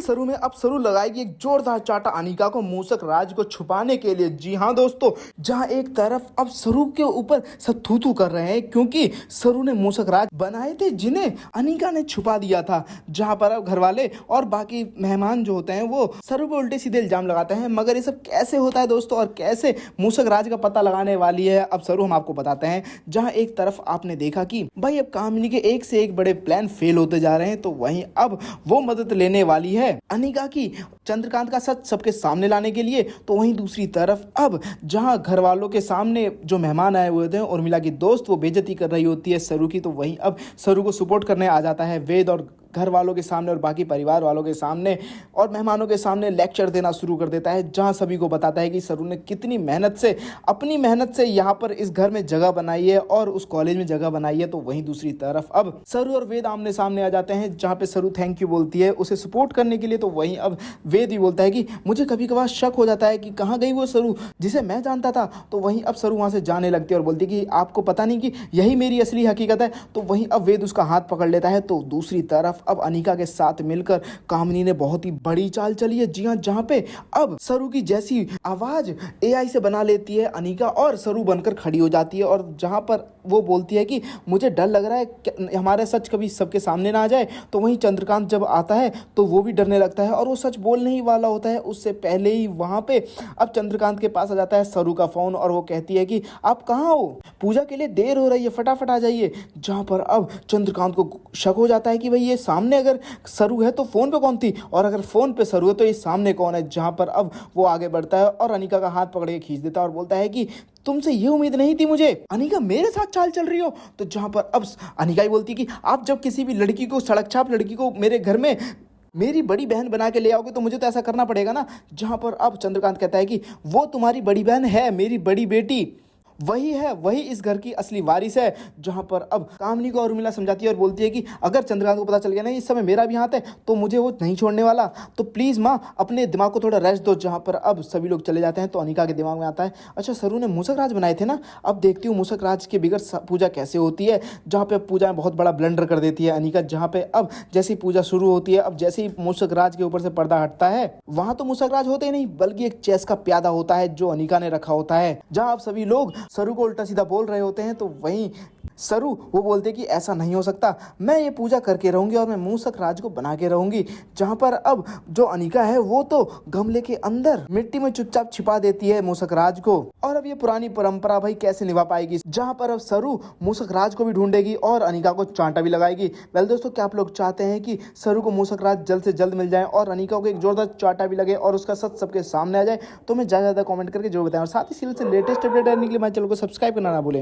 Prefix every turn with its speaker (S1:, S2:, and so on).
S1: सरू में अब सरू लगाएगी एक जोरदार चाटा अनिका को मूसक राज को छुपाने के लिए। जी हाँ दोस्तों, जहां एक तरफ अब सरू के ऊपर सब थू थू कर रहे हैं क्योंकि सरू ने मूसक राज बनाए थे जिन्हें अनिका ने छुपा दिया था। जहां पर अब घर वाले और बाकी मेहमान जो होते हैं वो सरू पे उल्टे सीधे इल्जाम लगाते हैं। मगर ये सब कैसे होता है दोस्तों और कैसे मूसक राज का पता लगाने वाली है अब सरू, हम आपको बताते हैं। जहां एक तरफ आपने देखा कि भाई अब कामिनी के एक से एक बड़े प्लान फेल होते जा रहे हैं, तो वहीं अब वो मदद लेने वाली है अनिका की चंद्रकांत का सच सबके सामने लाने के लिए। तो वहीं दूसरी तरफ अब जहां घर वालों के सामने जो मेहमान आए हुए थे उर्मिला की दोस्त वो बेइज्जती कर रही होती है सरू की, तो वहीं अब सरू को सपोर्ट करने आ जाता है वेद और घर वालों के सामने और बाकी परिवार वालों के सामने और मेहमानों के सामने लेक्चर देना शुरू कर देता है। जहां सभी को बताता है कि सरू ने कितनी मेहनत से, अपनी मेहनत से यहाँ पर इस घर में जगह बनाई है और उस कॉलेज में जगह बनाई है। तो वहीं दूसरी तरफ अब सरू और वेद आमने सामने आ जाते हैं, जहाँ पे सरू थैंक यू बोलती है उसे सपोर्ट करने के लिए। तो वहीं अब वेद भी बोलता है कि मुझे कभी कभार शक हो जाता है कि कहाँ गई वो सरू जिसे मैं जानता था। तो वहीं अब सरू वहाँ से जाने लगती है और बोलती है कि आपको पता नहीं कि यही मेरी असली हकीकत है। तो वहीं अब वेद उसका हाथ पकड़ लेता है। तो दूसरी तरफ अब अनिका के साथ मिलकर कामिनी ने बहुत ही बड़ी चाल चली है। जी हाँ, जहां पे अब सरू की जैसी आवाज एआई से बना लेती है अनिका और सरू बनकर खड़ी हो जाती है। और जहां पर वो बोलती है कि मुझे डर लग रहा है हमारा सच कभी सबके सामने ना आ जाए। तो वहीं चंद्रकांत जब आता है तो वो भी डरने लगता है और वो सच बोलने ही वाला होता है। उससे पहले ही वहां पे अब चंद्रकांत के पास आ जाता है सरू का फोन और वो कहती है कि आप कहाँ हो, पूजा के लिए देर हो रही है, फटाफट आ जाइए। जहां पर अब चंद्रकांत को शक हो जाता है कि भाई ये सामने अगर सरू है तो फोन पे कौन थी, और अगर फोन पे सरू है तो ये सामने कौन है। जहां पर अब वो आगे बढ़ता है और अनिका का हाथ पकड़ के खींच देता है और बोलता है कि तुमसे ये उम्मीद नहीं थी मुझे, अनिका मेरे साथ चाल चल रही हो। तो जहां पर अब अनिका ही बोलती कि आप जब किसी भी लड़की को, सड़क छाप लड़की को मेरे घर में मेरी बड़ी बहन बना के ले आओगे तो मुझे तो ऐसा करना पड़ेगा ना। जहां पर अब चंद्रकांत कहता है कि वो तुम्हारी बड़ी बहन है, मेरी बड़ी बेटी वही है, वही इस घर की असली वारिस है। जहां पर अब कामिनी को उर्मिला समझाती है और बोलती है कि अगर चंद्रकांत को पता चल गया ना इस समय मेरा भी हाथ है तो मुझे वो नहीं छोड़ने वाला, तो प्लीज माँ अपने दिमाग को थोड़ा रेस्ट दो। जहां पर अब सभी लोग चले जाते हैं तो अनिका के दिमाग में आता है अच्छा सरू ने मूसक राज बनाए थे ना, अब देखती हूँ मूसक राज के बिगड़ पूजा कैसे होती है। जहाँ पे पूजा में बहुत बड़ा ब्लंडर कर देती है अनिका। जहाँ पे अब जैसी पूजा शुरू होती है, अब जैसे ही मूसक राज के ऊपर से पर्दा हटता है वहां तो मूसक राज होते ही नहीं बल्कि एक चेस का प्यादा होता है जो अनिका ने रखा होता है। जहाँ अब सभी लोग सरू को उल्टा सीधा बोल रहे होते हैं तो वहीं सरू वो बोलते कि ऐसा नहीं हो सकता, मैं ये पूजा करके रहूंगी और मैं मूसक राज को बना के रहूंगी। जहां पर अब जो अनिका है वो तो गमले के अंदर मिट्टी में चुपचाप छिपा देती है मूसक राज को। और अब ये पुरानी परंपरा भाई कैसे निभा पाएगी, जहां पर अब सरू मूसक राज को भी ढूंढेगी और अनिका को चांटा भी लगाएगी। वेल दोस्तों, क्या आप लोग चाहते हैं कि सरू को मूसक राज जल्द से जल्द मिल जाए और अनिका को एक जोरदार चांटा भी लगे और उसका सच सबके सामने आ जाए? तो मैं ज्यादा कमेंट करके जरूर बताएं और साथ ही सीरियल से लेटेस्ट अपडेट आने के लिए मेरे चैनल को सब्सक्राइब करना ना भूलें।